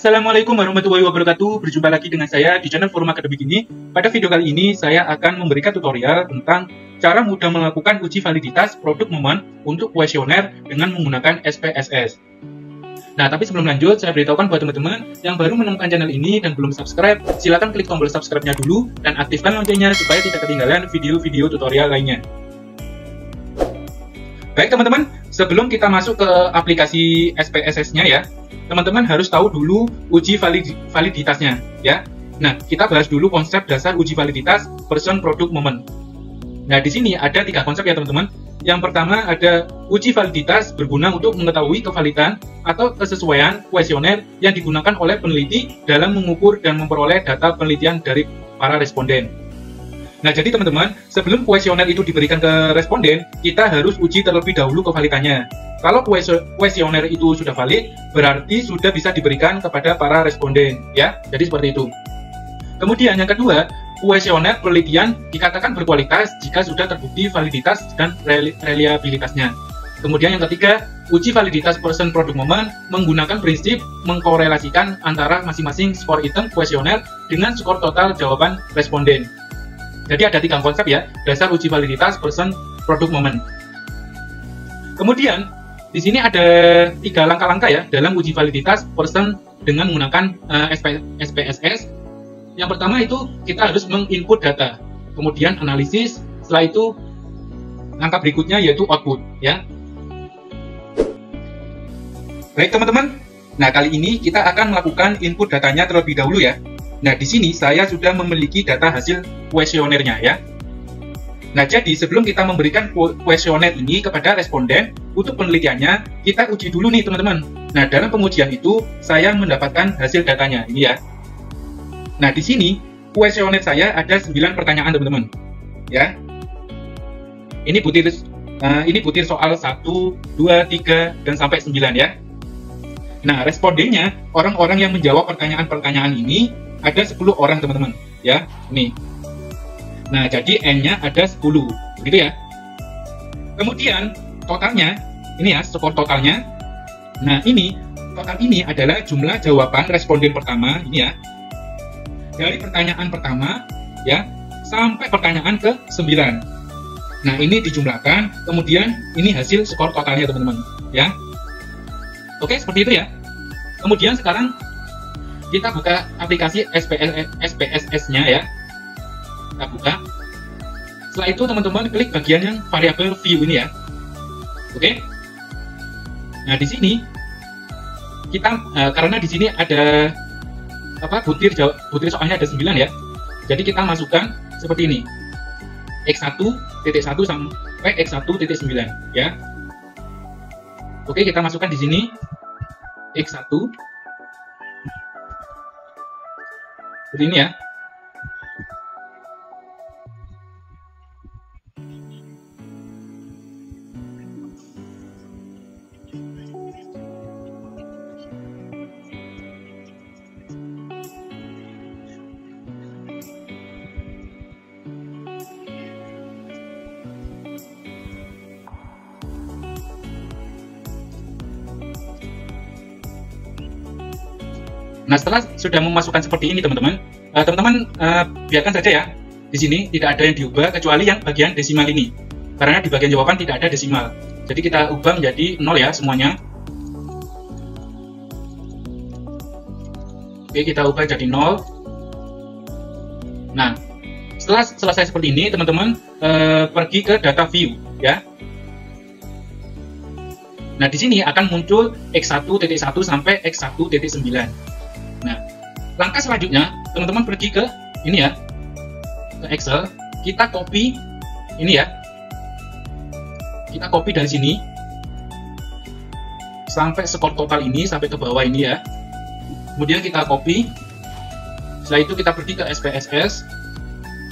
Assalamualaikum warahmatullahi wabarakatuh. Berjumpa lagi dengan saya di channel Forum Akademik ini. Pada video kali ini saya akan memberikan tutorial tentang cara mudah melakukan uji validitas produk momen untuk kuesioner dengan menggunakan SPSS. Nah, tapi sebelum lanjut, saya beritahukan buat teman-teman yang baru menemukan channel ini dan belum subscribe, silakan klik tombol subscribe-nya dulu dan aktifkan loncengnya supaya tidak ketinggalan video-video tutorial lainnya. Baik teman-teman, sebelum kita masuk ke aplikasi SPSS-nya ya, teman-teman harus tahu dulu uji validitasnya ya. Nah, kita bahas dulu konsep dasar uji validitas person produk momen. Nah, di sini ada 3 konsep ya teman-teman. Yang pertama ada uji validitas berguna untuk mengetahui kevalidan atau kesesuaian kuesioner yang digunakan oleh peneliti dalam mengukur dan memperoleh data penelitian dari para responden. Nah, jadi teman-teman, sebelum kuesioner itu diberikan ke responden, kita harus uji terlebih dahulu kevalidannya. Kalau kuesioner itu sudah valid, berarti sudah bisa diberikan kepada para responden, ya. Jadi seperti itu. Kemudian yang kedua, kuesioner penelitian dikatakan berkualitas jika sudah terbukti validitas dan reliabilitasnya. Kemudian yang ketiga, uji validitas person produk momen menggunakan prinsip mengkorelasikan antara masing-masing skor item kuesioner dengan skor total jawaban responden. Jadi ada 3 konsep ya, dasar uji validitas person produk momen. Kemudian di sini ada 3 langkah-langkah ya dalam uji validitas person dengan menggunakan SPSS. Yang pertama itu kita harus menginput data, kemudian analisis, setelah itu langkah berikutnya yaitu output ya. Baik teman-teman, nah kali ini kita akan melakukan input datanya terlebih dahulu ya. Nah, di sini saya sudah memiliki data hasil kuesionernya ya. Nah, jadi sebelum kita memberikan kuesioner ini kepada responden untuk penelitiannya, kita uji dulu nih teman-teman. Nah, dalam pengujian itu saya mendapatkan hasil datanya ini ya. Nah, di sini kuesioner saya ada 9 pertanyaan teman-teman. Ya. Ini butir soal 1, 2, 3 dan sampai 9 ya. Nah, respondennya orang-orang yang menjawab pertanyaan-pertanyaan ini ada 10 orang teman-teman ya. Nih. Nah, jadi N-nya ada 10 begitu ya. Kemudian totalnya ini ya, skor totalnya. Nah, ini total ini adalah jumlah jawaban responden pertama ini ya. Dari pertanyaan pertama ya sampai pertanyaan ke-9. Nah, ini dijumlahkan, kemudian ini hasil skor totalnya teman-teman ya. Oke, seperti itu ya. Kemudian sekarang kita buka aplikasi SPSS-nya ya. Kita buka. Setelah itu teman-teman klik bagian yang variabel view ini ya. Oke. Nah, di sini kita karena di sini ada butir soalnya ada 9 ya. Jadi kita masukkan seperti ini. X1.1 sampai X1.9 ya. Oke, kita masukkan di sini X1 seperti ini ya. Nah, setelah sudah memasukkan seperti ini teman-teman, biarkan saja ya. Di sini tidak ada yang diubah kecuali yang bagian desimal ini. Karena di bagian jawaban tidak ada desimal. Jadi kita ubah menjadi 0 ya semuanya. Oke, kita ubah jadi 0. Nah, setelah selesai seperti ini, teman-teman pergi ke data view ya. Nah, di sini akan muncul X1.1 sampai X1.9. Nah, langkah selanjutnya, teman-teman pergi ke ini ya, ke Excel, kita copy ini ya, kita copy dari sini sampai skor total ini, sampai ke bawah ini ya. Kemudian kita copy, setelah itu kita pergi ke SPSS,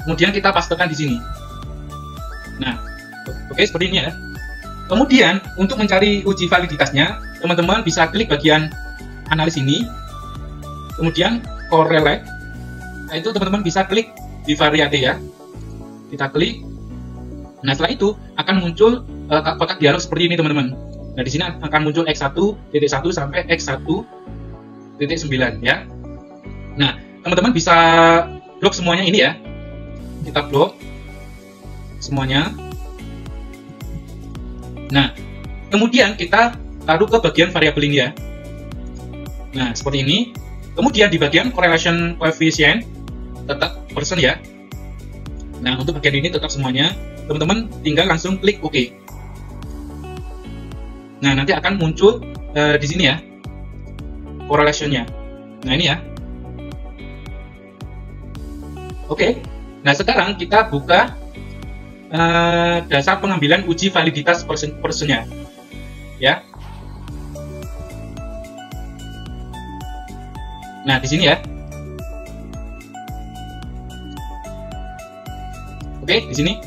kemudian kita pastekan di sini. Nah, oke seperti ini ya. Kemudian untuk mencari uji validitasnya, teman-teman bisa klik bagian analis ini. Kemudian correlate, nah itu teman-teman bisa klik di variate ya. Kita klik. Nah, setelah itu akan muncul kotak dialog seperti ini teman-teman. Nah, di sini akan muncul X1.1 sampai X1.9 0.9 ya. Nah, teman-teman bisa blok semuanya ini ya. Kita blok semuanya. Nah, kemudian kita taruh ke bagian variabel ini ya. Nah, seperti ini. Kemudian di bagian correlation coefficient tetap persen ya. Nah, untuk bagian ini tetap semuanya. Teman-teman tinggal langsung klik OK. Nah, nanti akan muncul di sini ya correlation-nya. Nah, ini ya. Oke. Nah, sekarang kita buka dasar pengambilan uji validitas persennya ya. Nah, di sini ya. Oke, di sini.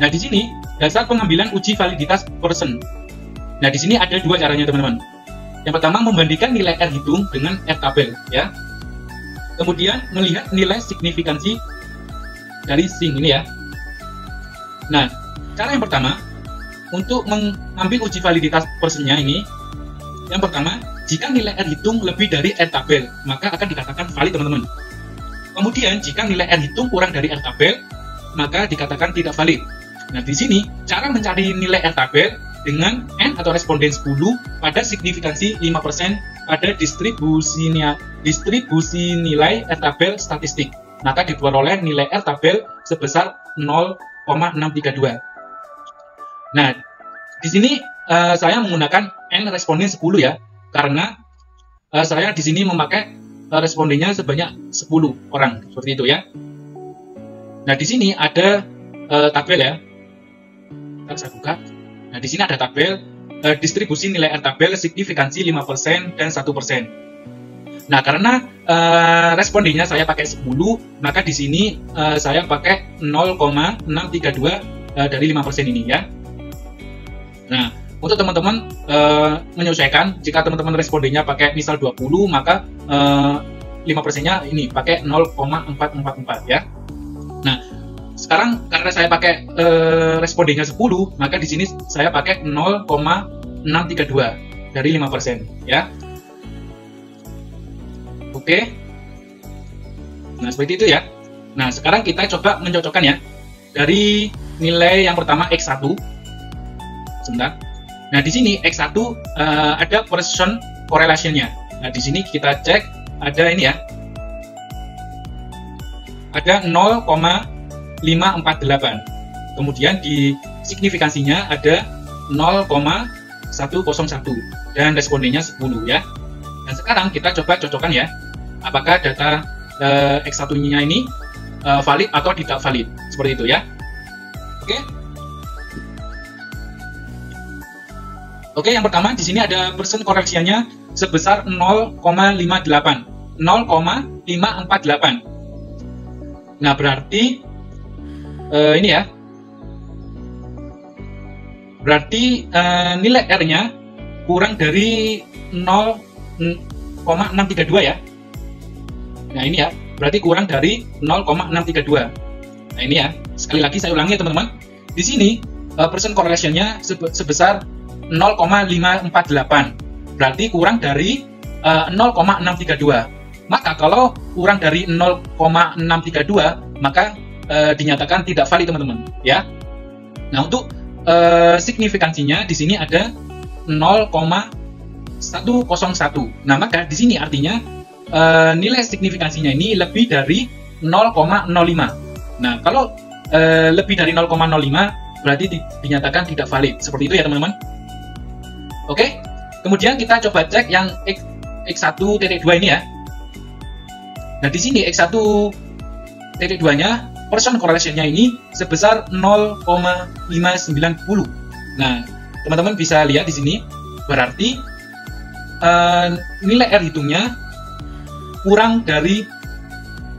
Nah, di sini dasar pengambilan uji validitas persen. Nah, di sini ada dua caranya, teman-teman. Yang pertama, membandingkan nilai R hitung dengan R tabel ya. Kemudian melihat nilai signifikansi dari SING ini ya. Nah, cara yang pertama untuk mengambil uji validitas persennya ini, yang pertama, jika nilai R hitung lebih dari R tabel, maka akan dikatakan valid, teman-teman. Kemudian, jika nilai R hitung kurang dari R tabel, maka dikatakan tidak valid. Nah, di sini cara mencari nilai R tabel dengan N atau responden 10 pada signifikansi 5% pada distribusi nilai R tabel statistik. Maka diperoleh nilai R tabel sebesar 0,632. Nah, di sini saya menggunakan N responden 10 ya, karena saya di sini memakai respondennya sebanyak 10 orang, seperti itu ya. Nah, di sini ada tabel ya. Saya buka. Nah, di sini ada tabel distribusi nilai R tabel signifikansi 5% dan 1%. Nah, karena respondennya saya pakai 10, maka di sini saya pakai 0,632 dari 5% ini ya. Nah, untuk teman-teman menyesuaikan, jika teman-teman respondennya pakai misal 20, maka 5%-nya ini pakai 0,444 ya. Nah, sekarang karena saya pakai respondennya 10, maka di sini saya pakai 0,632 dari 5% ya. Oke. Nah, seperti itu ya. Nah, sekarang kita coba mencocokkan ya. Dari nilai yang pertama X1. Sebentar. Nah, di sini X1 ada Poisson correlation-nya. Nah, di sini kita cek ada ini ya. Ada 0,548. Kemudian di signifikansinya ada 0,101 dan respondennya 10 ya. Dan sekarang kita coba cocokkan ya. Apakah data X1-nya ini valid atau tidak valid. Seperti itu ya. Oke. Oke, yang pertama di sini ada persen koreksinya sebesar 0,58. 0,548. Nah, berarti ini ya. Berarti nilai R-nya kurang dari 0,632 ya. Nah, ini ya. Berarti kurang dari 0,632. Nah, ini ya. Sekali lagi saya ulangi ya, teman-teman. Di sini persen correlation-nya sebesar 0,548. Berarti kurang dari 0,632. Maka kalau kurang dari 0,632, maka dinyatakan tidak valid, teman-teman, ya. Nah, untuk signifikansinya di sini ada 0,101. Nah, maka di sini artinya nilai signifikansinya ini lebih dari 0,05. Nah, kalau lebih dari 0,05 berarti dinyatakan tidak valid. Seperti itu ya, teman-teman. Oke. Kemudian kita coba cek yang X1.2 ini ya. Nah, di sini X1.2-nya persen correlation-nya ini sebesar 0,590. Nah, teman-teman bisa lihat di sini, berarti nilai R hitungnya kurang dari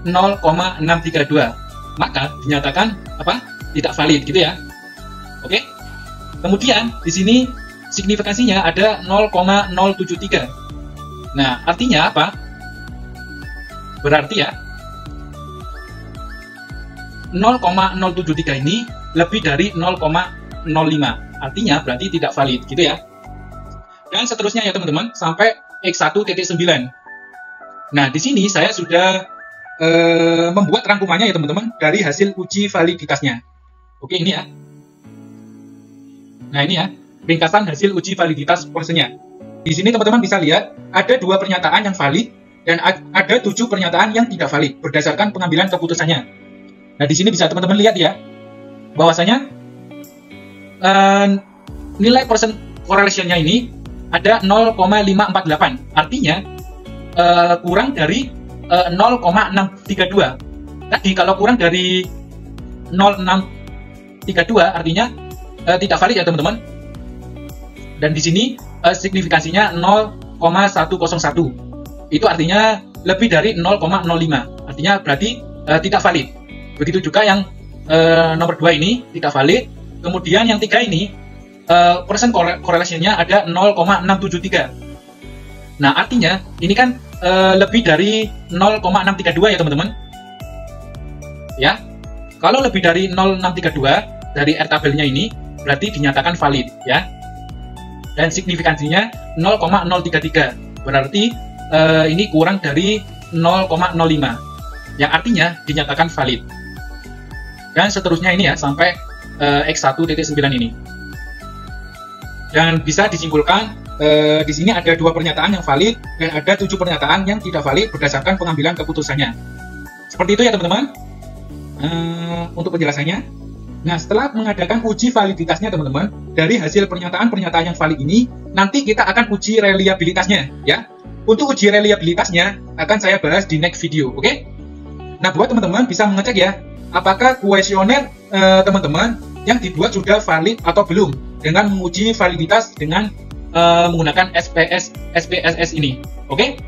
0,632. Maka dinyatakan apa? Tidak valid gitu ya. Oke. Kemudian di sini signifikansinya ada 0,073. Nah, artinya apa? Berarti ya 0,073 ini lebih dari 0,05. Artinya berarti tidak valid gitu ya. Dan seterusnya ya, teman-teman, sampai X1.9. Nah, di sini saya sudah membuat rangkumannya ya teman-teman dari hasil uji validitasnya. Oke, ini ya. Nah, ini ya, ringkasan hasil uji validitas Porsche-nya. Di sini teman-teman bisa lihat ada 2 pernyataan yang valid dan ada 7 pernyataan yang tidak valid berdasarkan pengambilan keputusannya. Nah, di sini bisa teman-teman lihat ya, bahwasanya nilai percent correlation-nya ini ada 0,548. Artinya kurang dari 0,632. Tadi kalau kurang dari 0,632 artinya tidak valid ya teman-teman. Dan di sini signifikansinya 0,101. Itu artinya lebih dari 0,05. Artinya berarti tidak valid. Begitu juga yang nomor 2 ini tidak valid. Kemudian yang 3 ini percent correlation-nya ada 0,673. Nah, artinya ini kan lebih dari 0,632 ya teman-teman. Ya. Kalau lebih dari 0,632 dari R tabelnya ini berarti dinyatakan valid ya. Dan signifikansinya 0,033. Berarti ini kurang dari 0,05. Yang artinya dinyatakan valid. Dan seterusnya ini ya sampai X1.9 ini. Dan bisa disimpulkan di sini ada 2 pernyataan yang valid dan ada 7 pernyataan yang tidak valid berdasarkan pengambilan keputusannya. Seperti itu ya teman-teman. Untuk penjelasannya. Nah, setelah mengadakan uji validitasnya teman-teman, dari hasil pernyataan-pernyataan yang valid ini, nanti kita akan uji reliabilitasnya ya. Untuk uji reliabilitasnya akan saya bahas di next video, oke? Nah, buat teman-teman bisa mengecek ya, apakah kuesioner teman-teman yang dibuat sudah valid atau belum dengan menguji validitas dengan menggunakan SPSS ini, oke?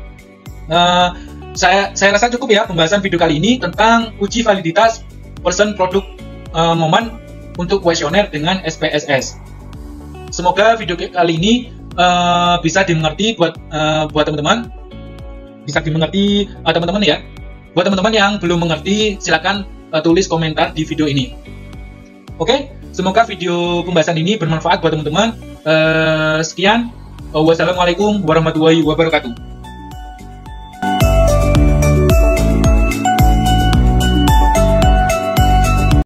Saya rasa cukup ya pembahasan video kali ini tentang uji validitas person produk momen untuk kuesioner dengan SPSS. Semoga video kali ini bisa dimengerti buat teman-teman, bisa dimengerti teman-teman ya. Buat teman-teman yang belum mengerti, silakan tulis komentar di video ini. Oke, semoga video pembahasan ini bermanfaat buat teman-teman. Sekian, wassalamualaikum warahmatullahi wabarakatuh.